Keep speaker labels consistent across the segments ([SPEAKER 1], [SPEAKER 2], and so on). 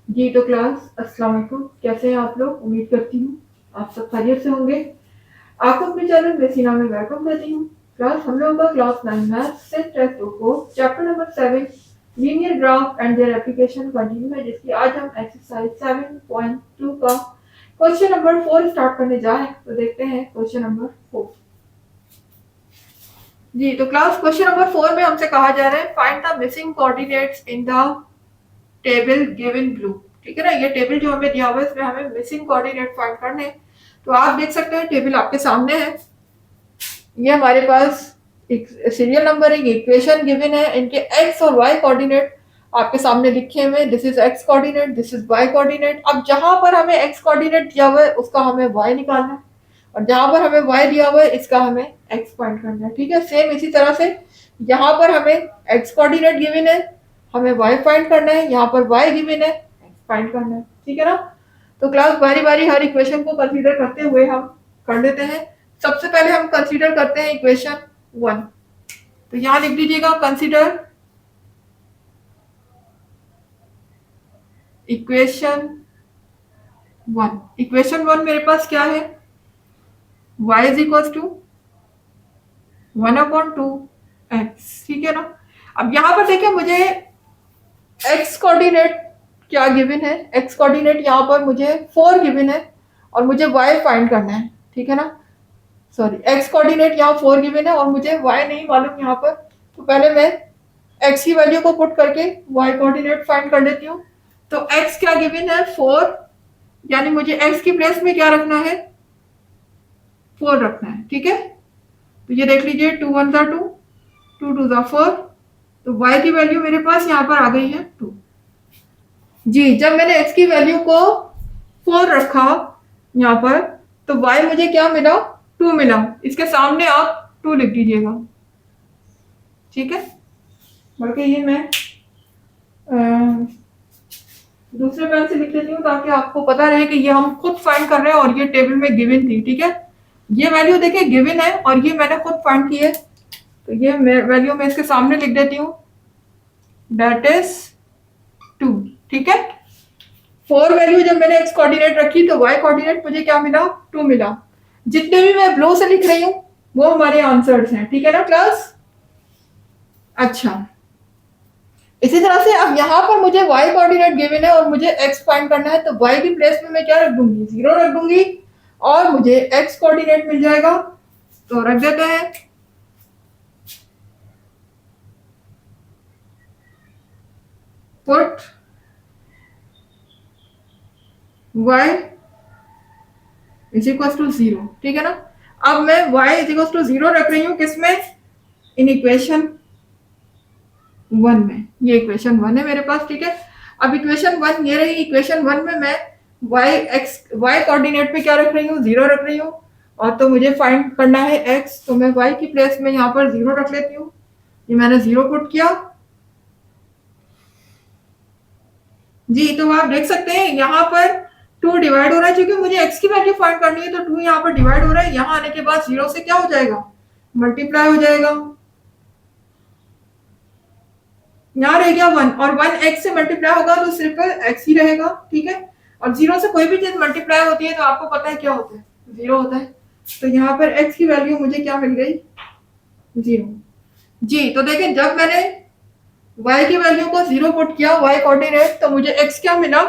[SPEAKER 1] जी तो क्लास अस्सलाम वालेकुम, कैसे हैं आप लोग? उम्मीद करती हूँ आप सब खैरियत से होंगे। आपको अपने चैनल बेसिना में वेलकम करती हूँ। क्लास हम लोगों का क्लास 9 मैथ से टेस्ट को chapter number 7 linear graph and their application continue है, जिसकी आज हम एक्सरसाइज 7.2 का क्वेश्चन नंबर 4 स्टार्ट करने जा रहे हैं। तो देखते हैं क्वेश्चन नंबर 4। जी तो क्लास क्वेश्चन नंबर 4 में हमसे कहा जा रहा है find the missing coordinates in the table given blue. ठीक है ना, ये टेबल जो हमें दिया हुआ है इसमें हमें मिसिंग कोऑर्डिनेट फाइंड करने हैं। तो आप देख सकते हैं टेबल आपके सामने है। ये हमारे पास एक सीरियल नंबर है, इक्वेशन गिवन है, इनके एक्स और वाई कोऑर्डिनेट आपके सामने लिखे हुए। This is x coordinate, this is y coordinate. अब जहां पर हमें एक्स कोऑर्डिनेट दिया हुआ है उसका हमें वाई निकालना है, और जहां पर हमें वाई दिया हुआ है इसका हमें एक्स फाइंड करना है। ठीक है, सेम इसी तरह से यहाँ पर हमें एक्स कोऑर्डिनेट गिवन है, हमें वाई फाइंड करना है, यहाँ पर वाई गिवन है, एक्स फाइंड करना है। ठीक है ना। तो क्लास बारी बारी हर इक्वेशन को कंसीडर करते हुए हम कर लेते हैं। सबसे पहले हम कंसीडर करते हैं इक्वेशन 1। तो यहाँ लिख दीजिएगा कंसीडर इक्वेशन 1। इक्वेशन 1 मेरे पास क्या है, y is equal to 1/2x। ठीक है ना। अब यहाँ पर देखिए मुझे x कोऑर्डिनेट क्या गिवन है, x कोऑर्डिनेट यहाँ पर मुझे 4 गिवन है और मुझे y फाइंड करना है। ठीक है ना, सॉरी x कोऑर्डिनेट यहाँ 4 गिवन है और मुझे y नहीं मालूम यहाँ पर। तो पहले मैं x की वैल्यू को पुट करके y कोऑर्डिनेट फाइंड कर लेती हूँ। तो x क्या गिवन है 4, यानी मुझे x की प्लेस में क्या रखना है 4 रखना है। ठीक है, तो ये देख लीजिए 2 1 2, 2 2 4। तो y की वैल्यू मेरे पास यहाँ पर आ गई है 2। जी जब मैंने x की वैल्यू को 4 रखा यहाँ पर, तो y मुझे क्या मिला 2 मिला। इसके सामने आप 2 लिख दीजिएगा। ठीक है, बल्कि ये मैं दूसरे पेन से लिख लेती हूँ ताकि आपको पता रहे कि ये हम खुद फाइंड कर रहे हैं और ये टेबल में गिवन थी। ठीक है, ये वैल्यू देखिए गिवन है और ये मैंने खुद फाइंड की है। तो ये वैल्यू मैं इसके सामने लिख देती हूँ, दैट इज 2। ठीक है, 4 वैल्यू जब मैंने x कोऑर्डिनेट रखी तो y कोऑर्डिनेट मुझे क्या मिला 2 मिला। जितने भी मैं ब्लू से लिख रही हूँ वो हमारे आंसर्स हैं। ठीक है ना क्लास। अच्छा, इसी तरह से अब यहाँ पर मुझे y कोऑर्डिनेट गिवन है और मुझे x फाइंड करना है। तो y की प्लेस में मैं क्या रख दूंगी 0 रख दूंगी और मुझे x कोऑर्डिनेट मिल जाएगा। तो रख देते हैं put y is equal to 0। ठीक है ना, अब मैं y इज इक्वल टू 0 रख रही हूँ किसमें, इन इक्वेशन 1 में। ये इक्वेशन 1 है मेरे पास। ठीक है, अब इक्वेशन 1 ये रही। इक्वेशन 1 में मैं y कोऑर्डिनेट पे क्या रख रही हूँ 0 रख रही हूँ, और तो मुझे फाइंड करना है x। तो मैं y की प्लेस में यहाँ पर 0 रख लेती हूँ। ये मैंने 0 पुट किया। जी तो आप देख सकते हैं यहाँ पर 2 डिवाइड हो रहा है, क्योंकि मुझे x की वैल्यू फाइंड करनी है। तो 2 यहाँ पर डिवाइड हो रहा है, यहाँ आने के बाद 0 से क्या हो जाएगा मल्टीप्लाई हो जाएगा। यहाँ रह गया 1 और 1 x से मल्टीप्लाई होगा तो सिर्फ x ही रहेगा। ठीक है, और 0 से कोई भी चीज मल्टीप्लाई होती है तो आपको पता है क्या होता है 0 होता है। तो यहाँ पर x की वैल्यू मुझे क्या मिल गई 0। जी तो देखिए जब मैंने y की वैल्यू को 0 पुट किया y कोऑर्डिनेट, तो मुझे x क्या मिला,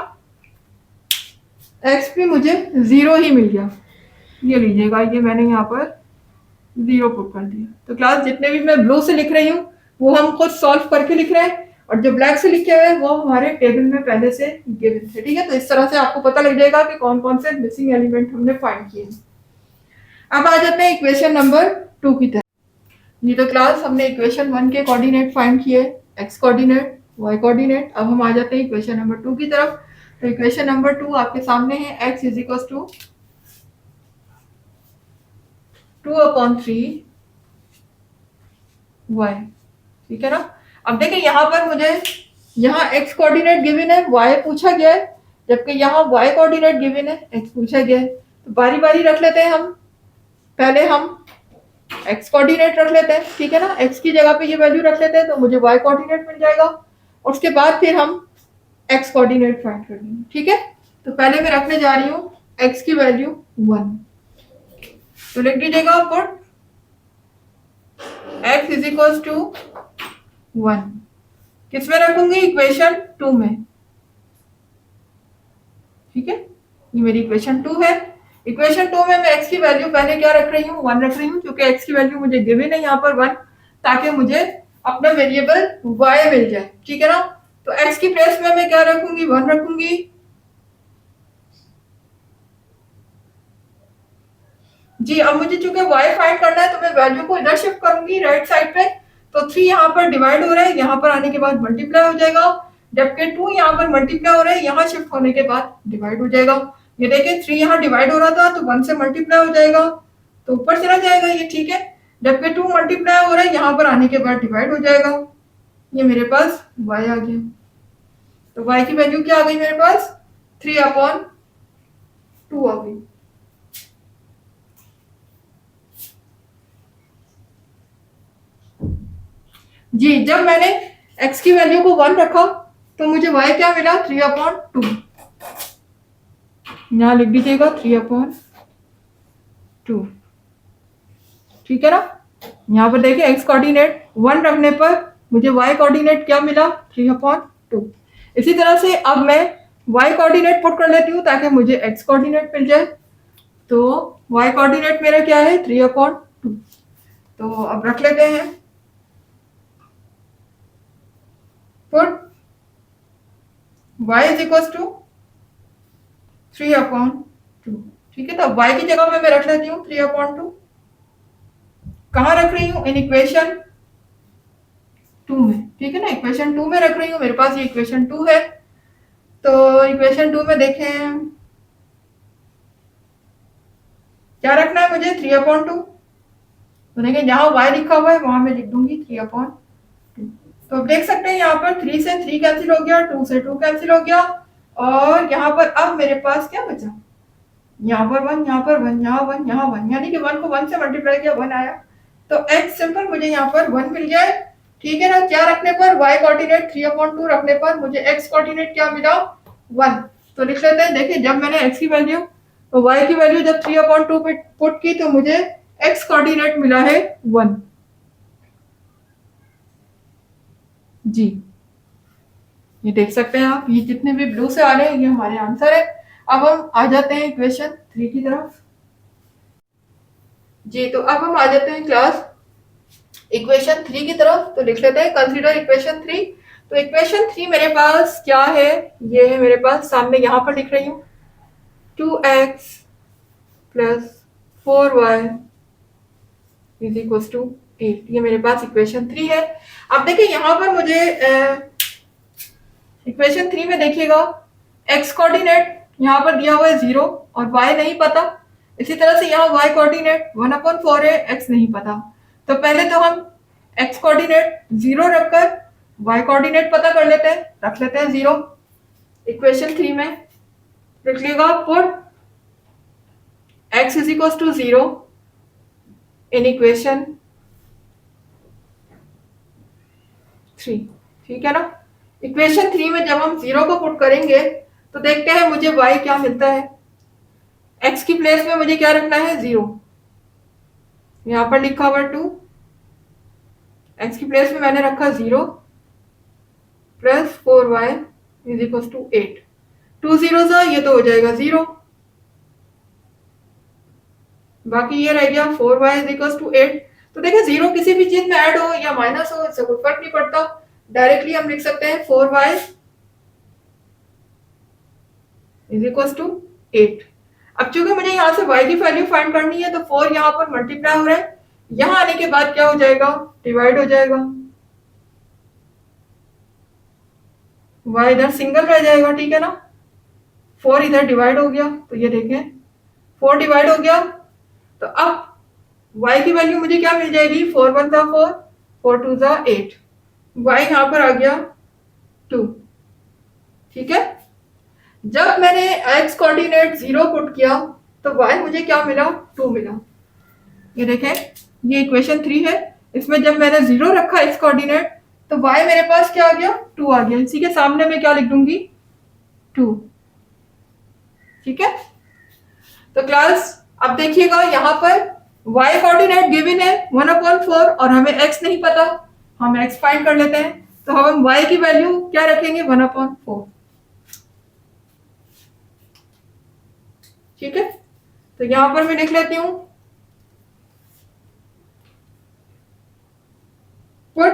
[SPEAKER 1] x भी मुझे 0 ही मिल गया। ये लीजिएगा, ये मैंने यहाँ पर 0 पुट कर दिया। तो क्लास जितने भी मैं ब्लू से लिख रही हूँ वो हम खुद सॉल्व करके लिख रहे हैं, और जो ब्लैक से लिखे हुए हैं वो हमारे टेबल में पहले से गिवन थे। ठीक है, तो इस तरह से आपको पता लग जाएगा कि कौन कौन से मिसिंग एलिमेंट हमने फाइंड किए। अब आ जाते हैं इक्वेशन नंबर 2 की तरफ। ये तो क्लास हमने इक्वेशन 1 के कोऑर्डिनेट फाइंड किए, एक्स कोऑर्डिनेट वाई कोऑर्डिनेट। अब हम आ जाते हैं इक्वेशन नंबर 2 की तरफ। तो इक्वेशन नंबर 2 आपके सामने है, x is equal to 2/3 y। ठीक है ना। अब देखिए यहाँ पर मुझे यहाँ x कोऑर्डिनेट गिवन है, y पूछा गया है, जबकि यहाँ y कोऑर्डिनेट गिवन है, x पूछा गया है। तो बारी बारी रख लेते हैं हम। पहले हम x कोऑर्डिनेट रख लेते हैं। ठीक है ना, x की जगह पे ये वैल्यू रख लेते हैं तो मुझे y कोऑर्डिनेट मिल जाएगा। और उसके बाद फिर हम एक्स कोऑर्डिनेट फाइंड करनी है, ठीक है। तो पहले मैं रखने जा रही हूँ एक्स की वैल्यू 1, तो लिख दीजिएगा put x is equal to 1, किसमें रखूंगी, इक्वेशन 2 में, ठीक है। ये मेरी इक्वेशन 2 है। इक्वेशन 2 में मैं एक्स की वैल्यू पहले क्या रख रही हूँ, 1 रख रही हूँ, क्योंकि एक्स की वैल्यू मुझे गिवन है यहाँ पर 1, ताकि मुझे अपना वेरिएबल y मिल जाए, ठीक है ना। तो x की प्लेस में मैं क्या रखूंगी, 1 रखूंगी। जी, अब मुझे चूंकि y फाइंड करना है तो मैं वैल्यू को इधर शिफ्ट करूंगी राइट साइड पे, तो 3 यहाँ पर डिवाइड हो रहा है, यहाँ पर आने के बाद मल्टीप्लाई हो जाएगा, जबकि 2 यहाँ पर मल्टीप्लाई हो रहा है, यहाँ शिफ्ट होने के बाद डिवाइड हो जाएगा। ये देखिए 3 यहाँ डिवाइड हो रहा था तो 1 से मल्टीप्लाई हो जाएगा, तो ऊपर चला जाएगा ये, ठीक है। जबकि 2 मल्टीप्लाई हो रहा है, यहाँ पर आने के बाद डिवाइड हो जाएगा। ये मेरे पास y आ गया, तो y की वैल्यू क्या आ गई मेरे पास, 3/2 आ गई। जी, जब मैंने x की वैल्यू को 1 रखा तो मुझे y क्या मिला, 3/2। यहाँ लिख दीजिएगा 3/2, ठीक है ना। यहाँ पर देखिए x कोऑर्डिनेट 1 रखने पर मुझे y कोऑर्डिनेट क्या मिला, 3/2। इसी तरह से अब मैं y कोऑर्डिनेट पुट कर लेती हूँ ताकि मुझे x कोऑर्डिनेट मिल जाए। तो y कोऑर्डिनेट मेरा क्या है, 3/2। तो अब रख लेते हैं put y is equal to 3/2, ठीक है। तो अब y की जगह में मैं रख लेती हूँ 3/2। कहाँ रख रही हूँ, इन इक्वेशन 2 में, ठीक है ना। इक्वेशन 2 में रख रही हूँ, मेरे पास ये इक्वेशन 2 है। तो इक्वेशन 2 में देखें क्या रखना है मुझे, 3/2। तो देखिए जहां y लिखा हुआ है वहां मैं लिख दूंगी 3/2। तो अब देख सकते हैं यहाँ पर 3 से 3 कैंसिल हो गया, 2 से 2 कैंसिल हो गया, और यहाँ पर अब मेरे पास क्या बचा, यहाँ पर 1, यहाँ पर 1, यहाँ 1, यहाँ 1, यानी कि 1 को 1 से मल्टीप्लाई किया 1 आया। तो x सिंपल मुझे यहाँ पर 1 मिल जाए, ठीक है ना। क्या रखने पर, y कोऑर्डिनेट 3/2 रखने पर मुझे x कोऑर्डिनेट क्या मिला, 1। तो लिख लेते हैं, देखिए जब मैंने x की वैल्यू तो y की वैल्यू जब 3/2 पे पुट की तो मुझे x कोऑर्डिनेट मिला है 1। जी, ये देख सकते हैं आप, ये जितने भी ब्लू से आ रहे हैं ये हमारे आंसर है। अब हम आ जाते हैं इक्वेशन 3 की तरफ। जी, तो अब हम आ जाते हैं क्लास इक्वेशन 3 की तरफ। तो लिख लेते हैं कंसीडर इक्वेशन 3। तो इक्वेशन 3 मेरे पास क्या है, ये है मेरे पास सामने, यहाँ पर लिख रही हूँ 2x plus 4y is equal to 8। ये मेरे पास इक्वेशन 3 है। अब देखिए यहाँ पर मुझे इक्वेशन 3 में देखिएगा x कोऑर्डिनेट यहाँ पर दिया हुआ है 0 और y नहीं पता। इसी तरह से यहाँ y कोऑर्डिनेट 1/4 है, x नहीं पता। तो पहले तो हम x कोऑर्डिनेट 0 रखकर y कोऑर्डिनेट पता कर लेते हैं, रख लेते हैं 0 इक्वेशन 3 में। लिख लिएगा put x is equal to 0 in equation 3, ठीक है ना। इक्वेशन 3 में जब हम 0 को पुट करेंगे तो देखते हैं मुझे y क्या मिलता है। x की प्लेस में मुझे क्या रखना है, 0। यहां पर लिखा हुआ 2, x की प्लेस में मैंने रखा 0 plus 4y is equal to 8। 2 0 सा ये तो हो जाएगा 0, बाकी ये रह गया 4y इज इक्वल टू 8। तो देखिए 0 किसी भी चीज में ऐड हो या माइनस हो इससे कोई फर्क नहीं पड़ता, डायरेक्टली हम लिख सकते हैं 4y इज इक्वल टू 8। अब चूंकि मुझे यहाँ से y की वैल्यू फाइंड करनी है तो 4 यहाँ पर मल्टीप्लाई हो रहा है, यहाँ आने के बाद क्या हो जाएगा, डिवाइड हो जाएगा, y इधर सिंगल रह जाएगा, ठीक है ना। 4 इधर डिवाइड हो गया, तो ये देखें 4 डिवाइड हो गया। तो अब y की वैल्यू मुझे क्या मिल जाएगी, 4 1 जा 4, 4 2 जा 8, y यहाँ पर आ गया 2, ठीक है। जब मैंने x कोऑर्डिनेट 0 पुट किया तो y मुझे क्या मिला, 2 मिला। ये देखें ये इक्वेशन 3 है, इसमें जब मैंने 0 रखा x कोऑर्डिनेट तो y मेरे पास क्या आ गया, 2 आ गया। इसी के सामने मैं क्या लिख दूंगी, 2। ठीक है, तो क्लास अब देखिएगा यहाँ पर y कोऑर्डिनेट गिवन है 1/4 और हमें x नहीं पता, हम x फाइंड कर लेते हैं। तो हम y की वैल्यू क्या रखेंगे 1/4। ठीक है, तो यहां पर मैं लिख लेती हूं put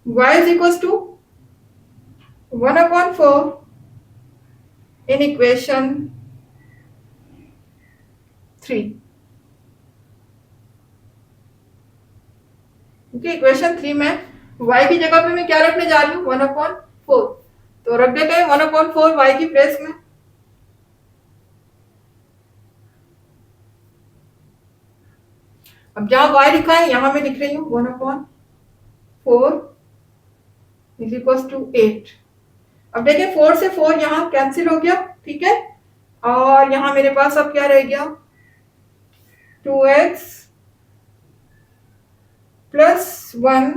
[SPEAKER 1] y is equal to 1/4 in equation 3। क्योंकि इक्वेशन 3 में y की जगह पे मैं क्या रखने जा रही हूँ 1/4, तो रख देते हैं 1/4 y की प्लेस में। अब जहां y लिखा है यहां मैं लिख रही हूँ 1/4 इज इक्वल टू 8। अब देखिए 4 से 4 यहाँ कैंसिल हो गया। ठीक है, और यहाँ मेरे पास अब क्या रह गया 2x plus 1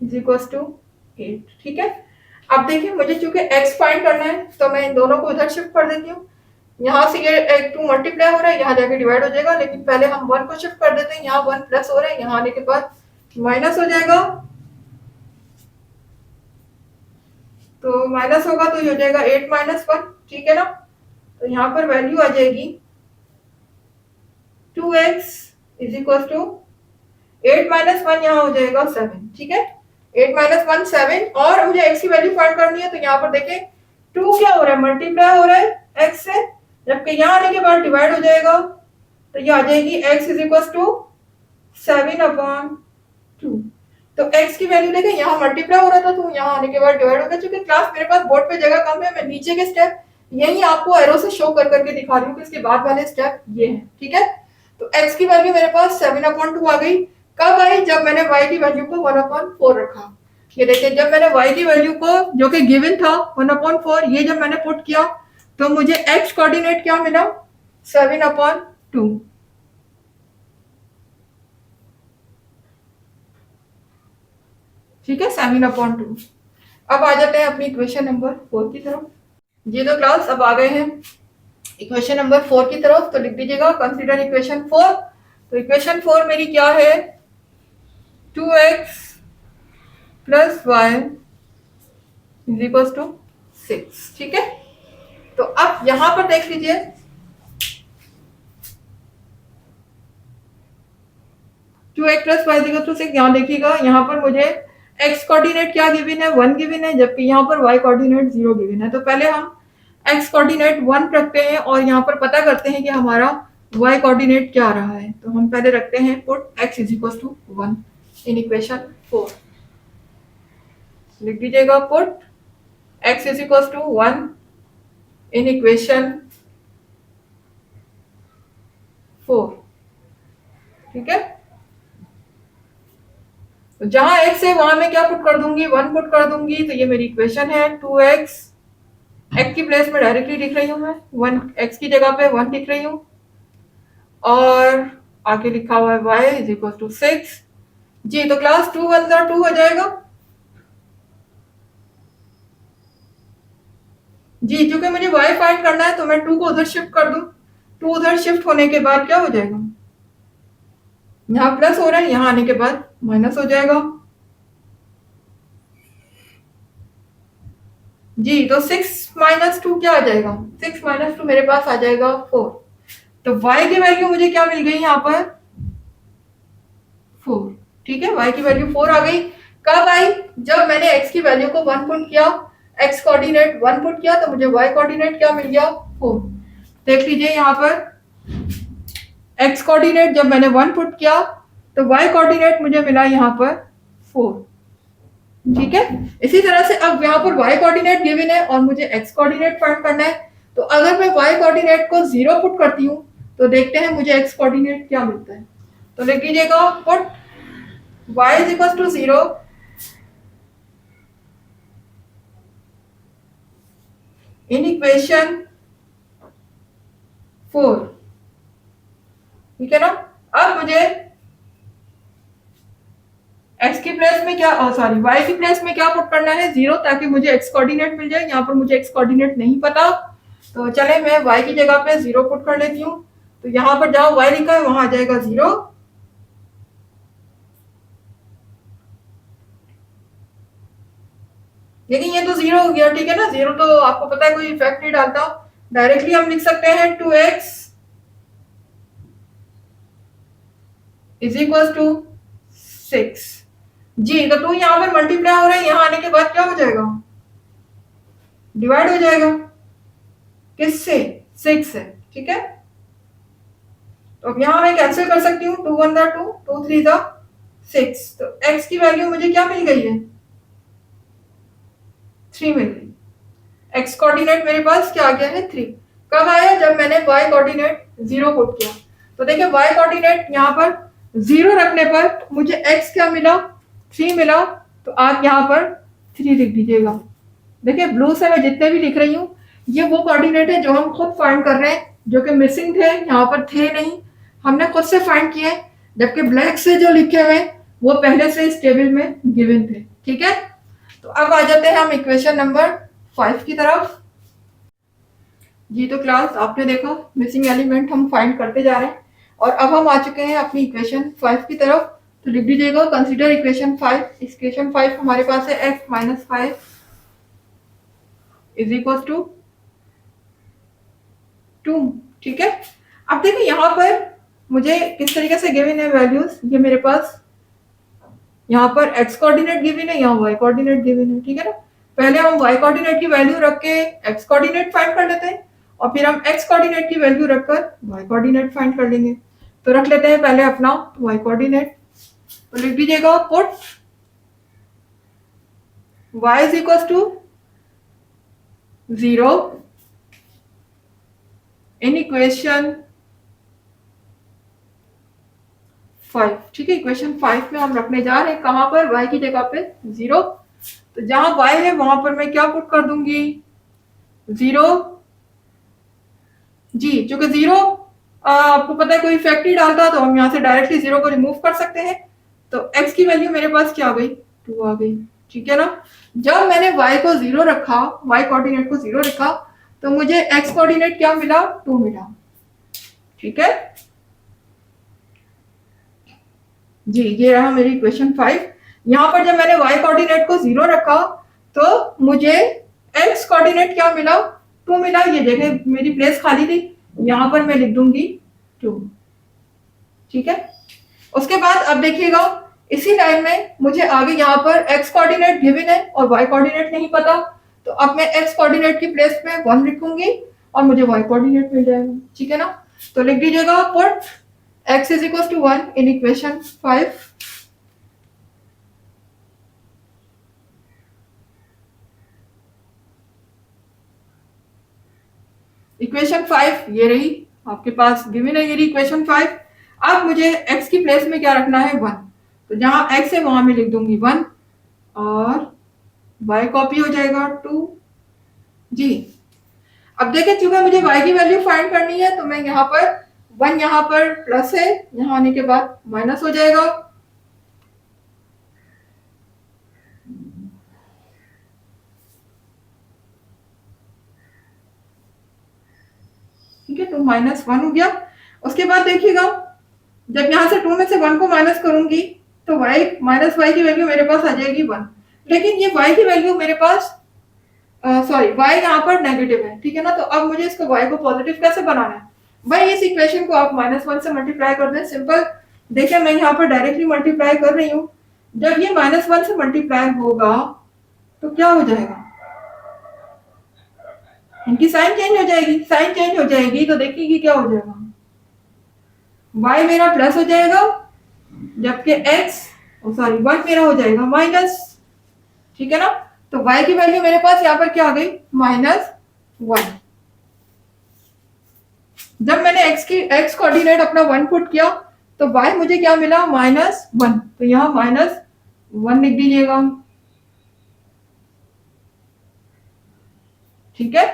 [SPEAKER 1] is equal to 8। ठीक है, अब देखिए मुझे चूंकि x फाइंड करना है तो मैं इन दोनों को इधर शिफ्ट कर देती हूँ। यहाँ से ये 2 मल्टीप्लाई हो रहा है, यहाँ जाके डिवाइड हो जाएगा, लेकिन पहले हम 1 को शिफ्ट कर देते हैं। यहाँ 1 प्लस हो रहा है, यहाँ आने के बाद माइनस हो जाएगा, तो माइनस होगा तो ये हो जाएगा 8 - 1। ठीक है ना, तो यहाँ पर वैल्यू आ जाएगी 2x इज इक्वल टू 8 - 1 यहाँ हो जाएगा 7। ठीक है, 8 - 1 7, और मुझे x की वैल्यू फाइंड करनी है। तो यहाँ पर देखें 2 क्या हो रहा है मल्टीप्लाई हो रहा है x से, जबकि यहाँ आने के बाद डिवाइड हो जाएगा, तो ये आ जाएगी x इज इक्वल टू 7/2। तो x की वैल्यू देखें यहाँ मल्टीप्लाई हो रहा था तो यहाँ आने के बाद डिवाइड हो गया। चूंकि क्लास मेरे पास बोर्ड पे जगह कम है, मैं नीचे के स्टेप यही आपको एरो से शो कर करके दिखा रही हूँ कि इसके बाद वाले स्टेप ये हैं। ठीक है, तो x की वैल्यू मेरे पास 7/2 आ गई। कब आई? जब मैंने y की वैल्यू को 1/4 रखा। ये देखिए जब मैंने y की वैल्यू को जो कि गिवन था 1/4, ये जब मैंने पुट किया तो मुझे x कोऑर्डिनेट क्या मिला 7/2। ठीक है, 7/2। अब आ जाते हैं अपनी इक्वेशन नंबर 4 की तरफ। ये तो क्लास अब आ गए हैं इक्वेशन नंबर 4 की तरफ, तो लिख दीजिएगा कंसीडर इक्वेशन 4। तो इक्वेशन 4 मेरी क्या है 2x plus y is equal to 6। ठीक है, तो अब यहां पर देख लीजिए 2x plus y is equal to 6। यहाँ देखिएगा यहाँ पर मुझे x कोऑर्डिनेट क्या गिवन है 1 गिवन है, जबकि यहाँ पर y कोऑर्डिनेट 0 गिवन है। तो पहले हम x कोऑर्डिनेट 1 रखते हैं और यहाँ पर पता करते हैं कि हमारा y कोऑर्डिनेट क्या आ रहा है। तो हम पहले रखते हैं put x is equal to 1 in equation 4। लिख दीजिएगा put x is equal to 1 in equation 4। ठीक है, तो जहां x है वहां मैं क्या पुट कर दूंगी 1 पुट कर दूंगी। तो ये मेरी इक्वेशन है 2x, x की प्लेस में डायरेक्टली लिख रही हूँ मैं 1, x की जगह पे 1 लिख रही हूँ, और आगे लिखा हुआ है y इज इक्वल टू 6। जी, तो क्लास 2 1 2 हो जाएगा। जी, क्योंकि मुझे y फाइंड करना है तो मैं 2 को उधर शिफ्ट कर दूं। 2 उधर शिफ्ट होने के बाद क्या हो जाएगा, यहाँ प्लस हो रहा है, यहाँ आने के बाद माइनस हो जाएगा। जी, तो 6 - 2 क्या आ जाएगा 6 - 2 मेरे पास आ जाएगा 4। तो y की वैल्यू मुझे क्या मिल गई यहाँ पर 4। ठीक है, y की वैल्यू 4 आ गई। कब आई? जब मैंने x की वैल्यू को 1 पुट किया, x कोऑर्डिनेट 1 पुट किया, तो मुझे y कोऑर्डिनेट क्या मिल गया 4। देख लीजिए यहाँ पर x कोऑर्डिनेट जब मैंने 1 पुट किया तो y कोऑर्डिनेट मुझे मिला यहाँ पर 4। ठीक है, इसी तरह से अब यहाँ पर y कोऑर्डिनेट गिवन है और मुझे x कोऑर्डिनेट फाइंड करना है। तो अगर मैं y कोऑर्डिनेट को 0 पुट करती हूँ तो देखते हैं मुझे x कोऑर्डिनेट क्या मिलता है। तो लिख लीजिएगा put y is equal to 0 in equation 4। ठीक है ना, अब मुझे एक्स की प्लेस में क्या, सॉरी वाई की प्लेस में क्या पुट करना है, 0, ताकि मुझे एक्स कोऑर्डिनेट मिल जाए। यहाँ पर मुझे एक्स कोऑर्डिनेट नहीं पता, तो चले मैं वाई की जगह पे 0 पुट कर लेती हूँ। तो यहाँ पर जहाँ वाई लिखा है वहां आ जाएगा 0। लेकिन ये तो 0 हो गया, ठीक है ना। 0 तो आपको पता है कोई इफेक्ट नहीं डालता, डायरेक्टली हम लिख सकते हैं 2x इज इक्वल टू 6। जी, तो 2 यहाँ पर मल्टीप्लाई हो रहा है, यहाँ आने के बाद क्या हो जाएगा, डिवाइड हो जाएगा किससे, 6 से, ठीक है। तो अब यहाँ मैं कैंसिल कर सकती हूँ, 2 1 2, 2 3 6। तो x की वैल्यू मुझे क्या मिल गई है, 3 मिल गई। x कोऑर्डिनेट मेरे पास क्या आ गया है, 3। कब आया, जब मैंने y कोऑर्डिनेट 0 पुट किया। तो देखिए y कोऑर्डिनेट यहाँ पर 0 रखने पर मुझे x क्या मिला, 3 मिला। तो आप यहाँ पर 3 लिख दीजिएगा। देखिए ब्लू से मैं जितने भी लिख रही हूँ ये वो कोऑर्डिनेट है जो हम खुद फाइंड कर रहे हैं, जो कि मिसिंग थे, यहाँ पर थे नहीं, हमने खुद से फाइंड किए। जबकि ब्लैक से जो लिखे हुए वो पहले से इस टेबल में गिवन थे, ठीक है। तो अब आ जाते हैं हम इक्वेशन नंबर 5 की तरफ। जी, तो क्लास आपने देखा मिसिंग एलिमेंट हम फाइंड करते जा रहे हैं, और अब हम आ चुके हैं अपनी इक्वेशन 5 की तरफ। तो लिख दीजिएगा कंसीडर इक्वेशन 5। इक्वेशन 5 हमारे पास है x minus 5 is equal to 2, ठीक है। अब देखो यहाँ पर मुझे किस तरीके से गिवन है वैल्यूज, ये मेरे पास यहाँ पर x कोऑर्डिनेट गिवन है, यहाँ y कोऑर्डिनेट गिवन है, ठीक है ना। पहले हम y कोऑर्डिनेट की वैल्यू रख के x कोऑर्डिनेट फाइंड कर लेते हैं, और फिर हम x कोऑर्डिनेट की वैल्यू रखकर y कोऑर्डिनेट फाइंड कर लेंगे। तो रख लेते हैं पहले अपना y कोऑर्डिनेट। तो लिख दीजिएगा put y is equal to 0 in equation 5, ठीक है। इक्वेशन 5 में हम रखने जा रहे हैं कहां पर, y की जगह पे 0। तो जहां y है वहां पर मैं क्या पुट कर दूंगी, 0। जी, चूंकि 0 आपको पता है कोई इफेक्ट नहीं डालता, तो हम यहाँ से डायरेक्टली 0 को रिमूव कर सकते हैं। तो x की वैल्यू मेरे पास क्या आ गई, 2 आ गई, ठीक है ना। जब मैंने y को 0 रखा, y कोऑर्डिनेट को 0 रखा, तो मुझे x कोऑर्डिनेट क्या मिला, 2 मिला, ठीक है। जी, ये रहा मेरी इक्वेशन 5। यहाँ पर जब मैंने y कोऑर्डिनेट को 0 रखा तो मुझे x कोऑर्डिनेट क्या मिला, 2 मिला। ये जगह मेरी प्लेस खाली थी, यहाँ पर मैं लिख दूंगी 2, ठीक है। उसके बाद अब देखिएगा इसी लाइन में मुझे आगे यहाँ पर x कोऑर्डिनेट गिवन है और y कोऑर्डिनेट नहीं पता, तो अब मैं x कोऑर्डिनेट की प्लेस में 1 लिखूंगी और मुझे y कोऑर्डिनेट मिल जाएगा, ठीक है ना। तो लिख दीजिएगा put x is equals to 1 in equation 5। Equation 5 ये रही आपके पास गिवन है, ये रही इक्वेशन 5। अब मुझे x की प्लेस में क्या रखना है, 1। तो जहां x है वहां मैं लिख दूंगी 1 और y कॉपी हो जाएगा 2। जी, अब देखिए चूंकि मुझे y की वैल्यू फाइंड करनी है, तो मैं यहाँ पर 1 यहाँ पर प्लस है, यहाँ आने के बाद माइनस हो जाएगा, ठीक है। तो -1 हो गया। उसके बाद देखिएगा जब यहाँ से 2 में से 1 को माइनस करूंगी तो y माइनस y की वैल्यू मेरे पास आ जाएगी 1। लेकिन ये y की वैल्यू मेरे पास सॉरी y यहाँ पर नेगेटिव है, ठीक है ना। तो अब मुझे इसको y को पॉजिटिव कैसे बनाना है, भाई इस इक्वेशन को आप -1 से मल्टीप्लाई कर दें, सिंपल। देखिए मैं यहाँ पर डायरेक्टली मल्टीप्लाई कर रही हूँ, जब ये -1 से मल्टीप्लाई होगा तो क्या हो जाएगा, इनकी साइन चेंज हो जाएगी। साइन चेंज हो जाएगी तो देखिए क्या हो जाएगा, y मेरा प्लस हो जाएगा, जबकि x सॉरी 1 मेरा हो जाएगा माइनस, ठीक है ना। तो y की वैल्यू मेरे पास यहाँ पर क्या आ गई, -1। जब मैंने x कोऑर्डिनेट अपना 1 पुट किया तो y मुझे क्या मिला, -1। तो यहाँ -1 लिख दीजिएगा, ठीक है।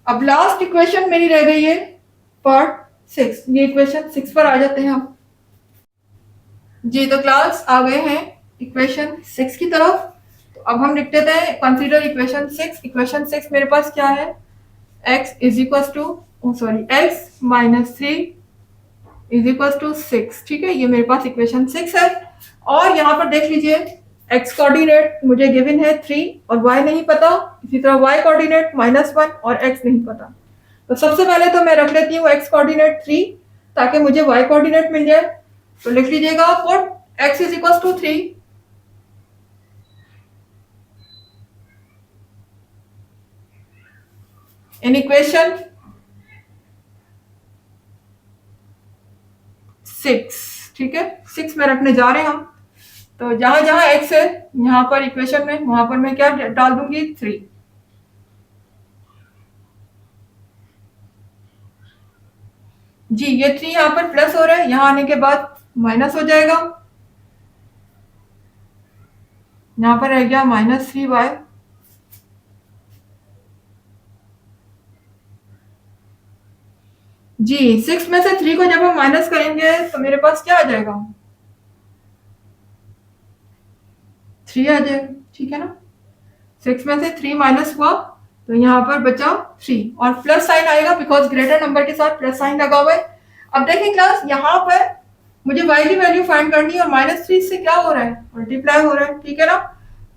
[SPEAKER 1] अब लास्ट इक्वेशन मेरी रह गई है पार्ट 6। ये इक्वेशन 6 पर आ जाते हैं हम। जी तो क्लास आ गए हैं इक्वेशन 6 की तरफ। तो अब हम लिख देते हैं कंसीडर इक्वेशन 6। इक्वेशन 6 मेरे पास क्या है, x is equal to sorry x minus 3 is equal to 6। ठीक है, ये मेरे पास इक्वेशन 6 है। और यहाँ पर देख लीजिए x कोऑर्डिनेट मुझे गिवन है 3 और y नहीं पता, इसी तरह y कोऑर्डिनेट -1 और x नहीं पता। तो सबसे पहले तो मैं रख लेती हूँ x कोऑर्डिनेट 3 ताकि मुझे y कोऑर्डिनेट मिल जाए। तो लिख लीजिएगा put x is equal to 3 in equation 6। ठीक है, 6 में रखने जा रहे हैं हम। तो जहां जहां x है यहाँ पर इक्वेशन में, वहां पर मैं क्या डाल दूंगी 3। जी ये 3 यहाँ पर प्लस हो रहा है, यहाँ आने के बाद माइनस हो जाएगा। यहाँ पर रह गया -3y। जी 6 में से 3 को जब हम माइनस करेंगे तो मेरे पास क्या आ जाएगा, 3 आ जाएगा। ठीक है ना, 6 में से 3 माइनस हुआ तो यहाँ पर बचा 3 और प्लस साइन आएगा बिकॉज ग्रेटर नंबर के साथ प्लस साइन लगा हुआ है। अब देखिए क्लास, यहाँ पर मुझे y की वैल्यू फाइंड करनी है और -3 से क्या हो रहा है, मल्टीप्लाई हो रहा है। ठीक है ना,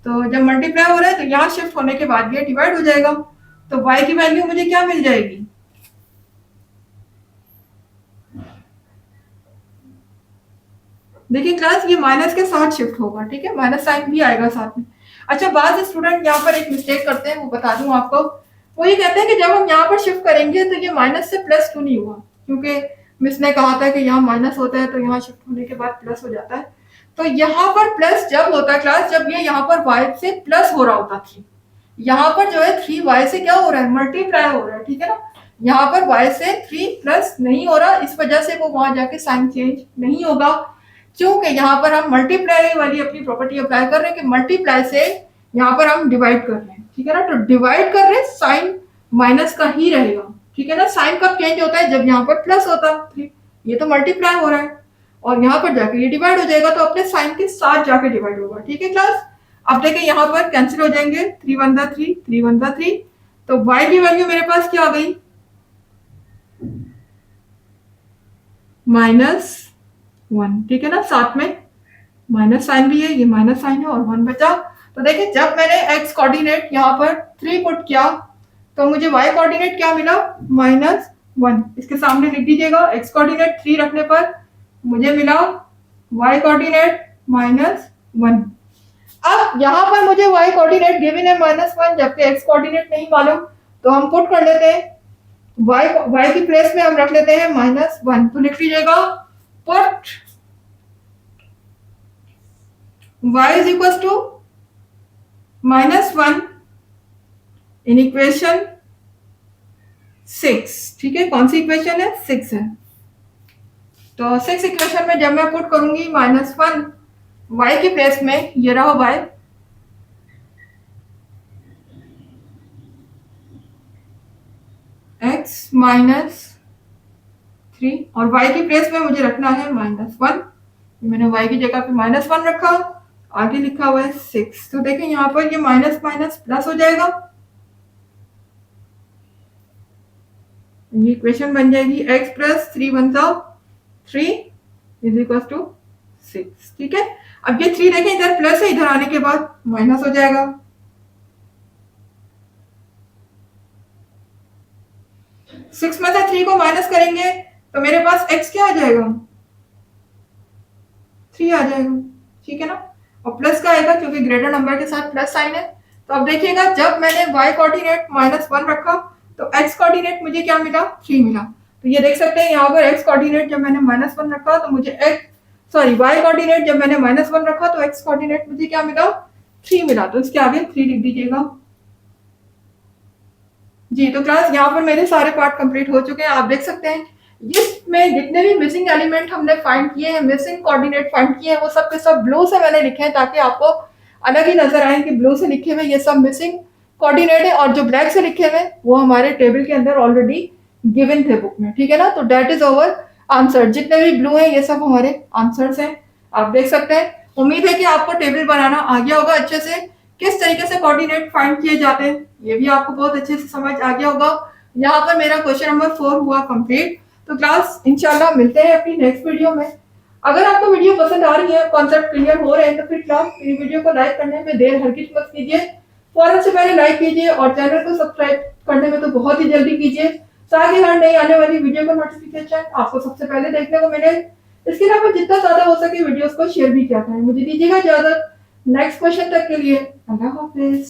[SPEAKER 1] तो जब मल्टीप्लाई हो रहा है तो यहाँ शिफ्ट होने के बाद ये डिवाइड हो जाएगा। तो y की वैल्यू मुझे क्या मिल जाएगी, देखिए क्लास ये माइनस के साथ शिफ्ट होगा। ठीक है, माइनस साइन भी आएगा साथ में। अच्छा, बाद स्टूडेंट यहाँ पर एक मिस्टेक करते हैं, वो बता दूं आपको। वो ये कहते हैं कि जब हम यहाँ पर शिफ्ट करेंगे तो ये माइनस से प्लस क्यों नहीं हुआ, क्योंकि मिस ने कहा था कि यहाँ माइनस होता है तो यहाँ शिफ्ट होने के बाद प्लस हो जाता है। तो यहाँ पर प्लस जब होता है क्लास, जब ये यहाँ पर y से प्लस हो रहा होता 3, यहाँ पर जो है 3y से क्या हो रहा है, मल्टीप्लाई हो रहा है। ठीक है ना, यहाँ पर y से 3 प्लस नहीं हो रहा, इस वजह से वो वहां जाके साइन चेंज नहीं होगा, क्योंकि यहाँ पर हम मल्टीप्लाई वाली अपनी प्रॉपर्टी अप्लाई कर रहे हैं कि मल्टीप्लाई से यहाँ पर हम डिवाइड कर रहे हैं। ठीक है ना, तो डिवाइड कर रहे हैं, साइन माइनस का ही रहेगा। ठीक है ना, साइन कब चेंज होता है, जब यहाँ पर प्लस होता है। ये तो मल्टीप्लाई हो रहा है और यहाँ पर जाके ये डिवाइड हो जाएगा, तो अपने साइन के साथ जाके डिवाइड होगा। ठीक है क्लास, अब देखिए यहाँ पर कैंसिल हो जाएंगे, 3 1 3 3 1 3। तो y की वैल्यू मेरे पास क्या आ गई, -1। ठीक है ना, साथ में माइनस साइन भी है, ये माइनस साइन है और 1 बचा। तो देखिए जब मैंने x कोऑर्डिनेट यहाँ पर 3 पुट किया तो मुझे y कोऑर्डिनेट क्या मिला, -1। इसके सामने लिख दीजिएगा, x कोऑर्डिनेट 3 रखने पर मुझे मिला y कोऑर्डिनेट -1। अब यहाँ पर मुझे y कोऑर्डिनेट गिवन है -1 जबकि x कोऑर्डिनेट नहीं मालूम, तो हम पुट कर लेते हैं y की प्लेस में हम रख लेते हैं -1। तो लिख लीजिएगा put y is equals to -1 in equation 6। ठीक है, कौन सी इक्वेशन है, 6 है। तो 6 इक्वेशन में जब मैं पुट करूंगी -1 y की प्लेस में, ये रहा y, x -3 और y की प्लेस में मुझे रखना है -1। मैंने y की जगह पे -1 रखा, आगे लिखा हुआ है 6। तो देखें यहाँ पर ये माइनस माइनस प्लस हो जाएगा, ये इक्वेशन बन जाएगी x plus 3 1 3 is equal to 6। ठीक है, अब ये 3 देखें इधर प्लस है, इधर आने के बाद माइनस हो जाएगा। 6 में से 3 को माइनस करेंगे तो मेरे पास x क्या आ जाएगा, 3 आ जाएगा। ठीक है ना, और प्लस का आएगा क्योंकि ग्रेटर नंबर के साथ प्लस साइन है। तो अब देखिएगा जब मैंने y कोऑर्डिनेट -1 रखा तो x कोऑर्डिनेट मुझे क्या मिला, 3 मिला। तो ये देख सकते हैं यहाँ पर x कोऑर्डिनेट जब मैंने -1 रखा तो मुझे y कोऑर्डिनेट जब मैंने -1 रखा तो x कोऑर्डिनेट मुझे क्या मिला, 3 मिला। तो इसके आगे 3 लिख दीजिएगा। जी तो क्लास यहाँ पर मेरे सारे पार्ट कंप्लीट हो चुके हैं, आप देख सकते हैं इसमें जितने भी मिसिंग एलिमेंट हमने फाइंड किए हैं, मिसिंग कोऑर्डिनेट फाइंड किए हैं, वो सब के सब ब्लू से मैंने लिखे हैं ताकि आपको अलग ही नजर आए कि ब्लू से लिखे हुए ये सब मिसिंग कोऑर्डिनेट है, और जो ब्लैक से लिखे हुए वो हमारे टेबल के अंदर ऑलरेडी गिवन थे बुक में। ठीक है ना, तो दैट इज अवर आंसर। जितने भी ब्लू है ये सब हमारे आंसर्स हैं। आप देख सकते हैं। उम्मीद है कि आपको टेबल बनाना आ गया होगा अच्छे से, किस तरीके से कोऑर्डिनेट फाइंड किए जाते हैं ये भी आपको बहुत अच्छे से समझ आ गया होगा। यहाँ पर मेरा क्वेश्चन नंबर 4 हुआ कंप्लीट। तो क्लास इंशाल्लाह मिलते हैं अपनी नेक्स्ट वीडियो में। अगर आपको वीडियो पसंद आ रही है, कॉन्सेप्ट क्लियर हो रहे हैं, तो फिर क्लास मेरी वीडियो को लाइक करने में देर हरगिज मत कीजिए। फौरन से पहले लाइक कीजिए और चैनल को सब्सक्राइब करने में तो बहुत ही जल्दी कीजिए, ताकि हर नई आने वाली वीडियो का नोटिफिकेशन आपको सबसे पहले देखने को मिले। इसके अलावा जितना ज्यादा हो सके वीडियोस को शेयर भी किया करें। मुझे दीजिएगा इजाजत नेक्स्ट क्वेश्चन तक के लिए। अल्लाह हाफिज।